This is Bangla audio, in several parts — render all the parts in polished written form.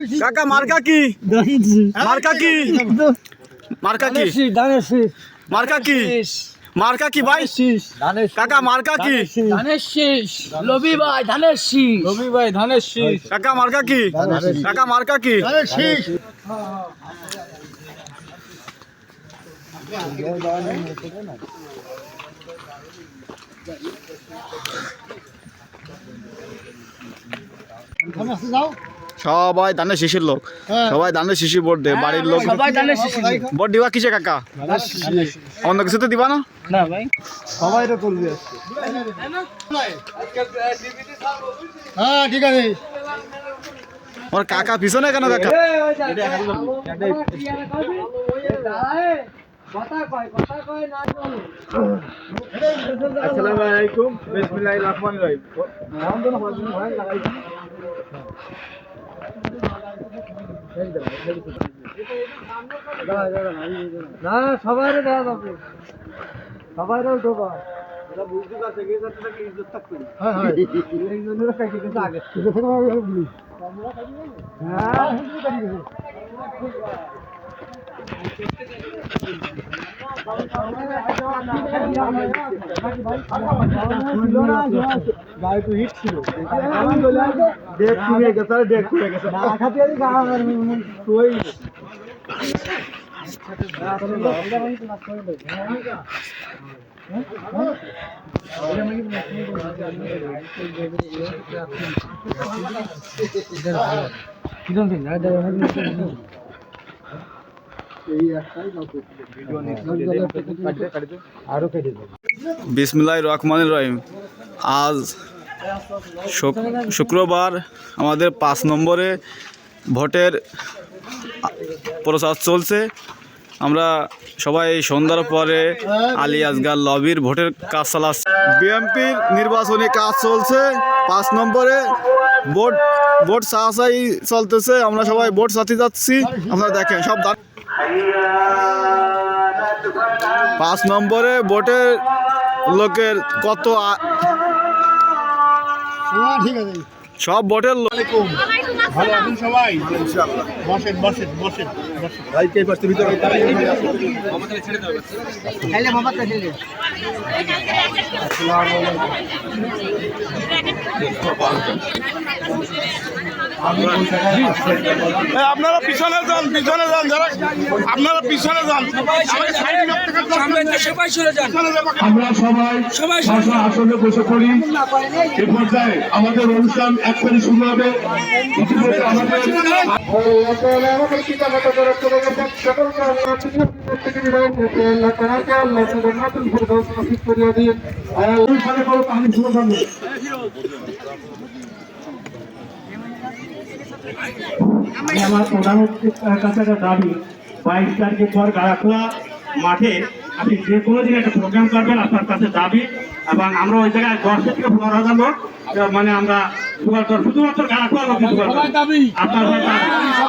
কাকা মার্কা কি? মার্কা কি? মার্কা কি? মার্কা কি? মার্কা কি ভাই? কাকা মার্কা কি? ধানের শীষ। লবি ভাই ধানের শীষ। রবি ভাই ধানের শীষ। কাকা মার্কা কি? কাকা মার্কা কি? সবাই ধানের শিশির লোক, সবাই ধানের শিশির ভোট দেয় বাড়ির লোক। সবাই ধানের শীষ। ভোট দিবা কিসে কাকা? অন্য কিছুতে দিবা না? না ভাই সবাই তো করবে। হ্যাঁ ঠিক আছে। ওর কাকা পিছনে কেন কাকা? আসসালামু আলাইকুম, বিসমিল্লাহির রহমানির রহিম। না সবাই দেওয়া যাবে, সবাই ঢোকা। বুঝতে পারছে কি ইজ্জত থাকবে। হ্যাঁ হ্যাঁ এই জন্য আগে গাড়ি তো হিট ছিল, ডেক খুলে গেছে, ডেক খুলে গেছে না খাতে তুই বিসমিল্লাহির রহমানির রহিম। আজ শুক্রবার আমাদের 5 নম্বরে ভোটের প্রচার চলছে। আমরা সবাই সন্ধ্যার পরে আলী আসগার লবির ভোটের কাজ চালাচ্ছি। বিএনপির নির্বাচনী কাজ চলছে। 5 নম্বরে ভোট চাই চলতেছে। আমরা সবাই ভোট চাতে যাচ্ছি। আপনারা দেখেন সব 5 নম্বরে ভোটের লোকের কত ঠিক আছে। সব ভোটের লোক। ভালো আছেন সবাই? বসেন বসেন বসেন বসেন ভাই, কে পাশে ভিতরে আপনারা পিছনে যান, পিছনে যান, যারা আপনারা পিছনে যান। আমরা সবাই আসলে বসে পড়ি। এ পর্যায়ে আমাদের অনুষ্ঠান এখনই শুরু হবে। ইতিমধ্যে আমাদের আমার প্রধান কাছে একটা দাবি, 22 তারিখে পর গাড়াখোলা মাঠে আপনি যে কোনো দিন একটা প্রোগ্রাম করবেন, আপনার কাছে দাবি। এবং আমরা ওই জায়গায় 10 থেকে 15,000 লোক, মানে আমরা শুধুমাত্র গাড়াখোলা লোক আপনার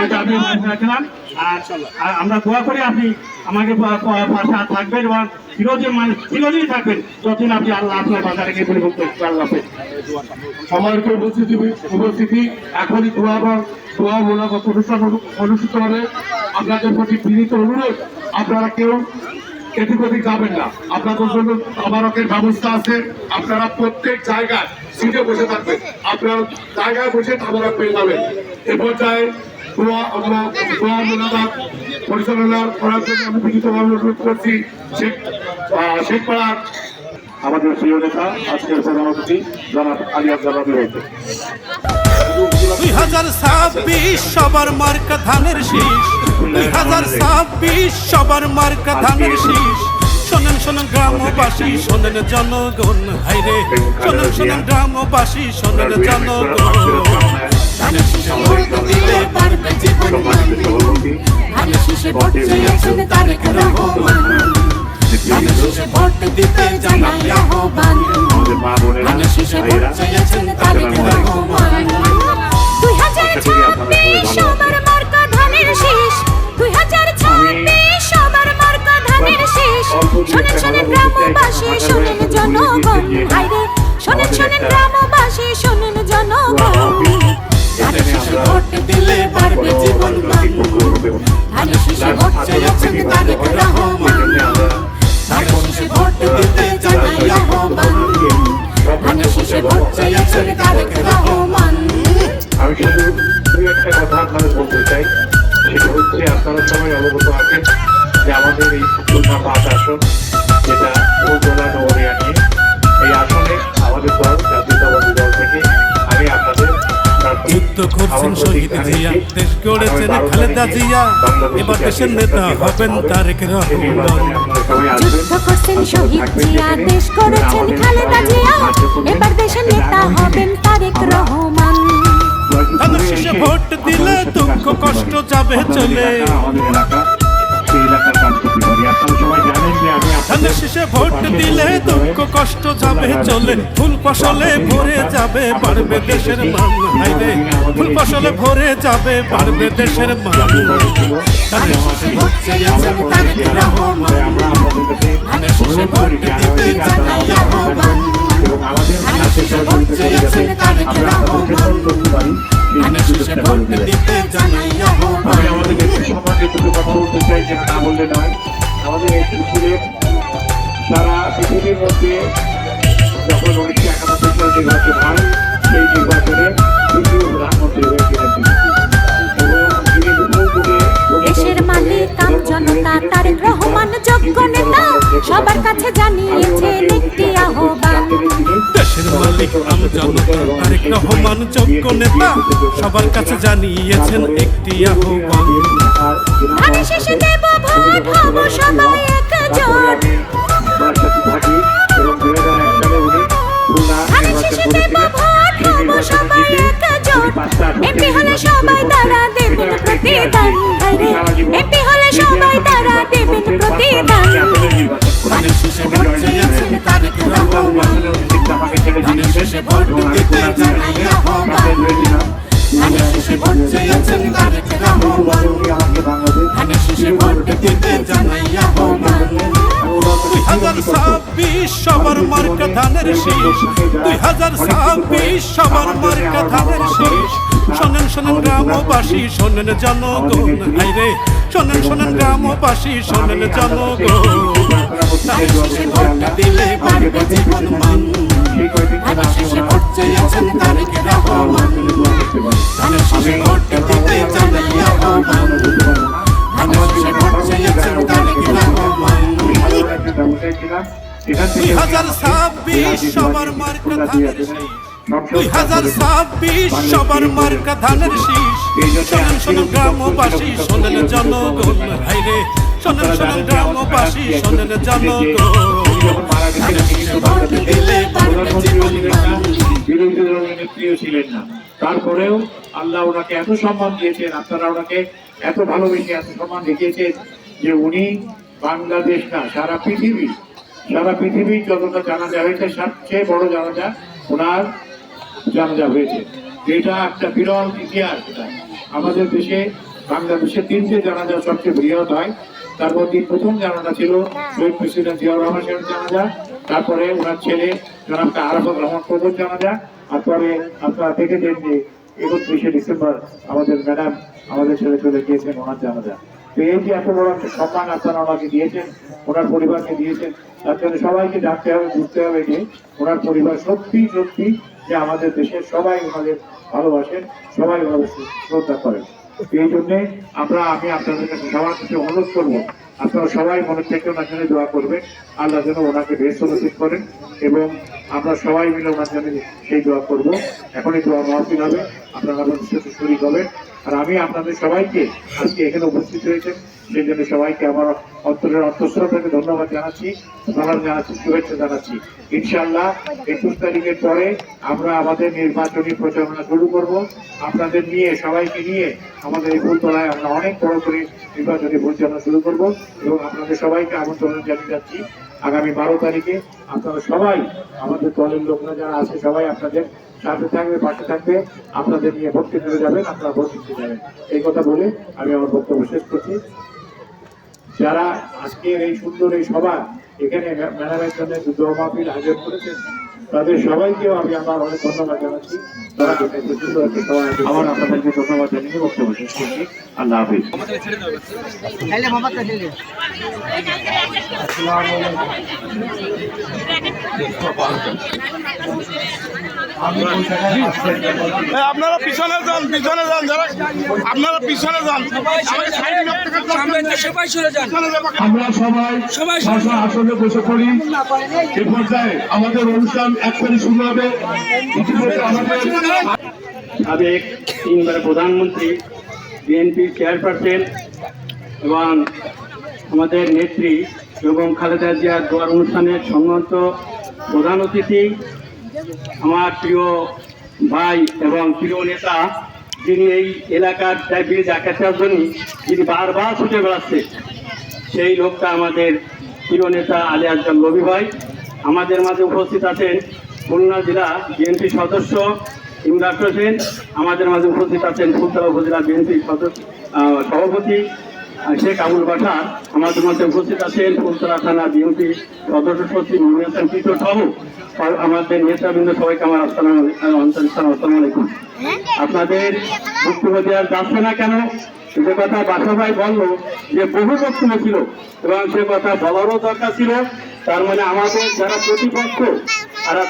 এই দাবি রাখলাম। আর আমরা দোয়া করি আপনি আমাকে পাশে থাকবেন এবং চিরদিন থাকবেন যতদিন আপনি আল্লাহ আপনার বাজারে পরিবর্তন আল্লাহ। সময়ের উপস্থিতি এখনই দোয়ামূলক অনুষ্ঠান অনুষ্ঠিত হবে। আপনাদের প্রতি বিনীত অনুরোধ, আপনারা কেউ এদিক ওদিক যাবেন না। আপনাদের জন্য তদারকের ব্যবস্থা আছে। আপনারা প্রত্যেক জায়গায় সিটে বসে থাকবেন, আপনার জায়গায় বসে তদারক পেয়ে যাবেন। এ পর্যায়ে পরিচালনা করার জন্য আমি বিনীতভাবে অনুরোধ করছি শেখপাড়ার আমাদের প্রিয় নেতা, আজকের প্রধান অতিথি জনাব আলী আসগার লবি হয়েছে। 2026 সবার মার্কা ধানের শীষ, 2026 সবার মার্কা ধানের শীষ। শোনেন শোনেন গ্রামবাসী, শোনেন জনগণ, হাইরে শোনেন শোনেন গ্রামবাসী, শোনেন জনগণ। ধানের শীষে ভোট দিলে পারবে জীবন মান, ধানের শীষে ভোট চেয়েছেন তারেক রহমান, ধানের শীষে ভোট দিতে জানাই আহ্বান, ধানের শীষে ভোট চেয়েছেন তারেক রহমান। 2026 সবার মার্কা ধানের শীষ, 2026 সবার মার্কা ধানের শীষ। শোনেন শোনেন গ্রামবাসী, শোনেন জনগণ, হাইরে শোনেন শোনেন গ্রামবাসী, শোনেন জনগণ। ধানের শীষে ভোট দিলে পারবে রহমান ধানের শীষে ভোট চেয়েছেন তারেক রহমান ধানের শীষে ভোট দিতে জানাই আহ্বান ধানের শীষে ভোট চেয়েছেন তারেক রহমান আমি শুধু দুই একটা কথা আপনাদের বলতে চাই, সেটা হচ্ছে আপনারা সবাই অবগত আছেন যে আমাদের এই খুলনা 5 আসন, যেটা উপজেলা নগরিয়া নিয়ে, এই আসনে আমাদের দল জাতীয়তাবাদী দল থেকে আমি আপনাদের যুদ্ধ করছেন শহীদ জিয়া, দেশ গড়েছেন খালেদা জিয়া, এবার দেশের নেতা হবেন তারেক রহমান। যুদ্ধ করছেন শহীদ জিয়া, দেশ করেছেন খালেদা জিয়া, এবার দেশের নেতা হবেন তারেক রহমান ধানের শীষে ভোট দিলে দুঃখ কষ্ট যাবে চলে, আমাদের এলাকা সেই এলাকার কাজ করতে পারি। আপনারা সবাই জানেন যে আমি ধানের শীষে ভোট দিলে দুঃখ কষ্ট যাবে চলে, ফুল ফসলে ভরে যাবে বাড়বে দেশের মান, হাইরে ফুল ফসলে ভরে যাবে বাড়বে দেশের মান। ধানের শীষে ভোট চেয়েছেন তারেক রহমান ধানের শীষে ভোট দিতে জানাই আহ্বান ধানের শীষে ভোট চেয়েছেন তারেক রহমান ধানের শীষে ভোট দিতে জানাই আহ্বান। আমি আমাদের দেশের সমাজে দুটো কথা বলতে চাই, যেটা না বললে নয়। আমাদের এই পৃথিবীর সারা পৃথিবীর মধ্যে যখন 1991 সালে নির্বাচন হয়, সেই নির্বাচনে তৃতীয় প্রধানমন্ত্রী হয়েছিলেন তিনি। এবং তিনি দেশের মালিক আম জনতা তারেক রহমান যোগ্য নেতা, সবার কাছে জানিয়েছেন একটি আহ্বান দেশের মালিক আম জনতা তারেক রহমান যোগ্য নেতা, সবার কাছে জানিয়েছেন একটি আহ্বান। ধানের শীষে দেব ভোট, হব সবাই একজোট ওনার সাথে থাকি এবং 2001 সালে উনি খুলনা ধানের শীষে দেব ভোট, হব সবাই একজোট এমপি হলে সবাই তারা দেবেন প্রতিদান, এমপি হলে সবাই তারা দেবেন প্রতিদান ধানের শীষে ভোট চেয়েছেন তারেক রহমান ধানের শীষে ভোট দিতে জানাই আহ্বান ধানের শীষে ভোট চেয়েছেন তারেক রহমান ধানের শীষে ভোট দিতে জানাই আহ্বান। 2026 সবার মার্কা ধানের শীষ, 2026 সবার মার্কা ধানের শীষ। শোনেন শোনেন গ্রামবাসী, শোনেন জনগণ, হাইরে শোনেন শোনেন গ্রামবাসী, শোনেন জনগণ। ধানের শীষে ভোট দিলে বাড়বে জীবন মান, ধানের শীষে ভোট চেয়েছেন তারেক রহমান ধানের শীষে ভোট দিতে জানাই আহ্বান ধানের শীষে ভোট চেয়েছেন তারেক রহমান। 2026 সবার মার্কা ধানের শীষ, 2026 সবার মার্কা ধানের শীষ। শোনেন শোনেন গ্রামবাসী, শোনেন জনগণ, হাইরে শোনেন শোনেন গ্রামবাসী, শোনেন জনগণ। ধানের শীষে ভোট দিলে বাড়বে জীবন মান। বিরোধী দলের নেত্রীও ছিলেন না, তারপরেও আল্লাহ ওনাকে এত সম্মান দিয়েছেন, আপনারা ওনাকে এত ভালোবেসে এত সম্মান দেখিয়েছেন যে উনি বাংলাদেশ না সারা পৃথিবী যতটা জানাজা হয়েছে সবচেয়ে বড় জানাজা ওনার জানাজা হয়েছে, যেটা একটা বিরল ইতিহাস। আমাদের দেশে বাংলাদেশে 3টে জানাজা সবচেয়ে বৃহৎ হয়, তার মধ্যে প্রথম জানাজা ছিল শহীদ প্রেসিডেন্ট জিয়াউর রহমান সাহেবের জানাজা, তারপরে ওনার ছেলে জনাব আরাফাত রহমান প্রভুর জানাজা, তারপরে আপনারা দেখেছেন যে 31শে ডিসেম্বর আমাদের ম্যাডাম আমাদের ছেলে চলে গিয়েছেন ওনার জানাজা। তো এই যে এত বড় একটা সম্মান আপনারা ওনাকে দিয়েছেন, ওনার পরিবারকে দিয়েছেন, তার জন্য সবাইকে জানতে হবে, বুঝতে হবে যে ওনার পরিবার সত্যি যে আমাদের দেশের সবাই ওনাদের ভালোবাসেন, সবাই ওনাদের শ্রদ্ধা করেন। এই জন্যে আমি আপনাদের কাছে সবার কাছে অনুরোধ করবো, আপনারা সবাই মনে থেকে ওনার জন্য দোয়া করবেন, আল্লাহ যেন ওনাকে বেশ নসিব করেন এবং আমরা সবাই মিলে ওনার জন্য সেই দোয়া করবো। এখনই দোয়া মাহফিল হবে, আপনারা আমাদের সাথে শরীক হবেন। আর আমি আপনাদের সবাইকে আজকে এখানে উপস্থিত হয়েছেন সেই জন্য সবাইকে আমার অন্তরের অন্তঃস্থল থেকে ধন্যবাদ জানাচ্ছি, সালাম জানাচ্ছি, শুভেচ্ছা জানাচ্ছি। ইনশাআল্লাহ 21 তারিখের পরে আমরা আমাদের নির্বাচনী প্রচারণা শুরু করব, আপনাদের নিয়ে সবাইকে নিয়ে আমাদের এই ফুলতলায় আমরা অনেক বড় করে নির্বাচনী প্রচারণা শুরু করব এবং আপনাদের সবাইকে আমন্ত্রণ জানিয়ে যাচ্ছি আগামী 12 তারিখে আপনারা সবাই আমাদের দলের লোকরা যারা আছে সবাই আপনাদের সাথে থাকবে, পাশে থাকবে, আপনাদের নিয়ে ভোট কেন্দ্রে যাবেন, আপনারা ভোট দিতে যাবেন। এই কথা বলে আমি আমার বক্তব্য শেষ করছি। যারা আজকের এই সুন্দর এই সভা এখানে ম্যাডামের জন্য দোয়া মাহফিল আয়োজন করেছেন তাদের সবাইকেও আমি আমার অনেক ধন্যবাদ জানাচ্ছি। তারা আবার আপনাদেরকে ধন্যবাদ জানিয়ে বক্তব্য শেষ করছি। আল্লাহ হাফিজ। আপনারা পিছনে যান যারা আপনারা পিছনে যান সবাই সরে যান। আমরা সবাই আসলে বসে পড়ি। এই পর্যায়ে আমাদের অনুষ্ঠান এখনই শুরু হবে। ইতিমধ্যে আমাদের সাবেক 3বার প্রধানমন্ত্রী, বিএনপির চেয়ারপারসন এবং আমাদের নেত্রী বেগম খালেদা জিয়ার দোয়ার অনুষ্ঠানের সম্মানিত প্রধান অতিথি, আমার প্রিয় ভাই এবং প্রিয় নেতা, যিনি এই এলাকার ব্রিজ আকাশের জন্য যিনি বারবার ছুটে বেড়াচ্ছে, সেই লোকটা আমাদের প্রিয় নেতা আলী আসগার লবি ভাই। আমাদের মাঝে উপস্থিত আছেন খুলনা জেলা বিএনপি সদস্য ইমরান হোসেন। আমাদের মাঝে উপস্থিত আছেন ফুলতলা উপজেলা বিএনপি সভাপতি শেখ আবুল বাশার। আমাদের মাঝে উপস্থিত আছেন ফুলতলা থানা বিএনপি সদস্য সচিব মুনিয়ান কৃষ্ণ সহ আমাদের নেতাবৃন্দ, সবাইকে আমার আসসালামু আলাইকুম। আপনাদের বক্তব্য দেওয়ার যাচ্ছে না কেন, সে কথা বাসা ভাই বললো যে বহু বক্তব্য ছিল এবং সে কথা বলারও দরকার ছিল। তার মানে আমাদের যারা প্রতিপক্ষ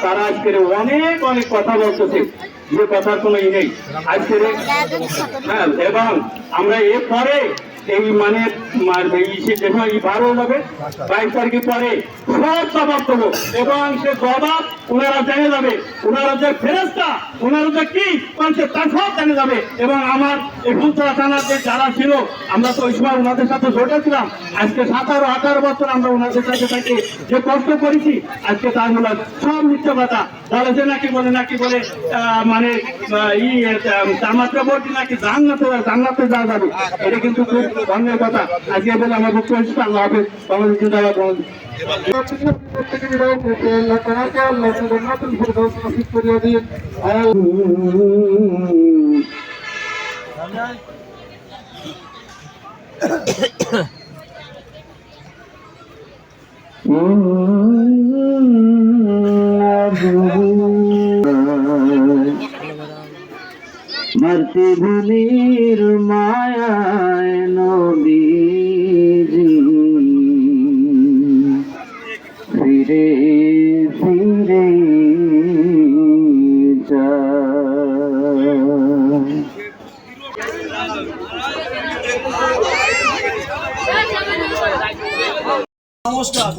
তারা আজকের অনেক কথা বলতেছে, যে কথার কোনো ই নেই আজকের। হ্যাঁ, এবং আমরা এরপরে এই মানে এই 12 হবে 22 তারিখের পরে সব জবাব দেবো এবং সে জবাব ওনারা জেনে যাবে, ওনারা যে ফেরেস্তা, ওনারা যে কি করছে তা সব জেনে যাবে। এবং আমার এই ফুলতলা থানাতে যারা ছিল, আমরা তো ওই সময় ওনাদের সাথে জড়িয়েছিলাম। আজকে 17-18 বছর আমরা ওনাদের সাথে থেকে যে কষ্ট করেছি, আজকে তার মূল সব মিথ্যে কথা বলেছে। নাকি বলে মানে জামাতে ভোট নাকি জান্নাতে যাওয়া যাবে, এটা কিন্তু খুব ধন্যের কথা। আজকে বলে আমার বক্তব্য হচ্ছে আল্লাহ হাফেজ। বাংলাদেশ জিন্দাবাদ। মাতৃভূমির মায়ায় নবীজি ফিরে ফিরে যায়। নমস্কার,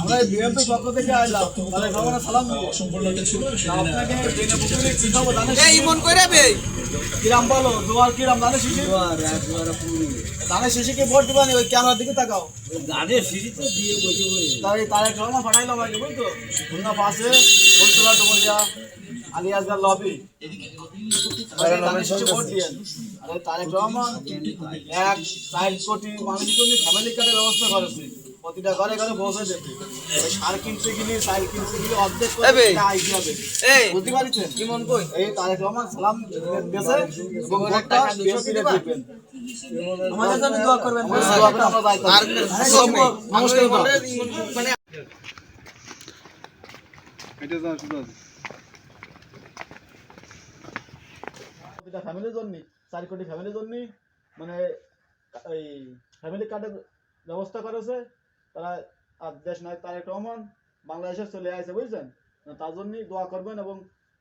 আমরা বিএনপির পক্ষ থেকে আসলাম। তাহলে সবার সালাম দিব। আপনাকে কিরাম বলো, জোয়ার কিরাম ধানের শিশি, ধানের শিশিকে ভোট দিবানি। ওই ক্যামেরার দিকে তাকাও। তাই তারেক রহমান পাঠাইলাম আগে, বুঝতো খুলনা পাশে ফুলতলা ডুমুরিয়া আলী আসগার লবি ধানের শিশি ভোট দিয়ে। আরে তারেক রহমান 1 কোটি মানুষের জন্য ফ্যামিলি কার্ডের ব্যবস্থা করেছে, প্রতিটা ঘরে ঘরে পৌঁছে দেবে। সার কিনতে গেলে অর্ধেক বুঝতে পারছেন কি মন কই। এই তারেক রহমান সালাম দেশে এবং ভোটটা বিএনপিতে দিবেন। আমাদের জন্য দোয়া করবেন। নমস্কার। প্রতিটা ফ্যামিলির জন্য 4 কোটি ফ্যামিলির জন্য মানে এই ফ্যামিলি কার্ডের ব্যবস্থা করেছে তারা। আর দেশ নায়ক তারেক রহমান বাংলাদেশে চলে আসে, বুঝছেন। তার জন্যই দোয়া করবেন এবং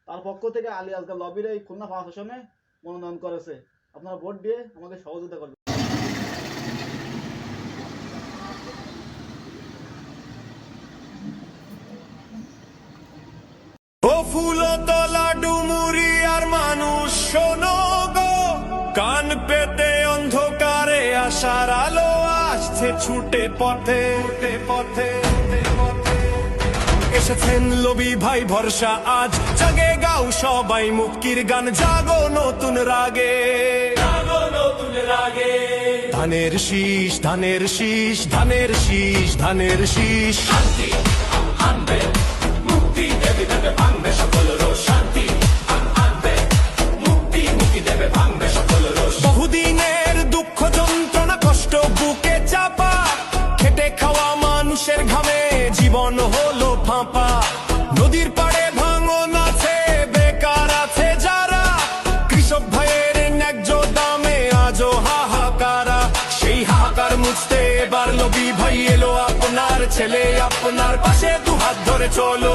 তার পক্ষ থেকে আলী আসগার লবির এই খুলনা 5 আসনে মনোনয়ন করেছে। আপনারা ভোট দিয়ে আমাকে সহযোগিতা করবেন। ও ফুলতলা ডুমুরিয়ার মানুষ শোনো গো, কান পেতে অন্ধকারে আশার আলো আসছে ছুটে পথে পথে। এসেছেন লবি ভাই ভরসা আজ, জাগে গাও সবাই মুক্তির গান, জাগো নতুন রাগে, জাগো নতুন রাগে। ধানের শীষ ধানের শীষ ধানের শীষ ধানের শীষ, শান্তি আনবে মুক্তি দেবে দেবে ভাঙবে সকল রোষ, শান্তি আনবে মুক্তি মুক্তি দেবে ভাঙবে সকল রোষ। বহুদিনের দুঃখ যন্ত্রণা কষ্ট বুকে চাপা, খেটে খাওয়া মানুষের ঘামে জীবন হলো ফাঁপা। নদী লবি ভাই এলো আপনার ছেলে আপনার পাশে দুহাত ধরে চলো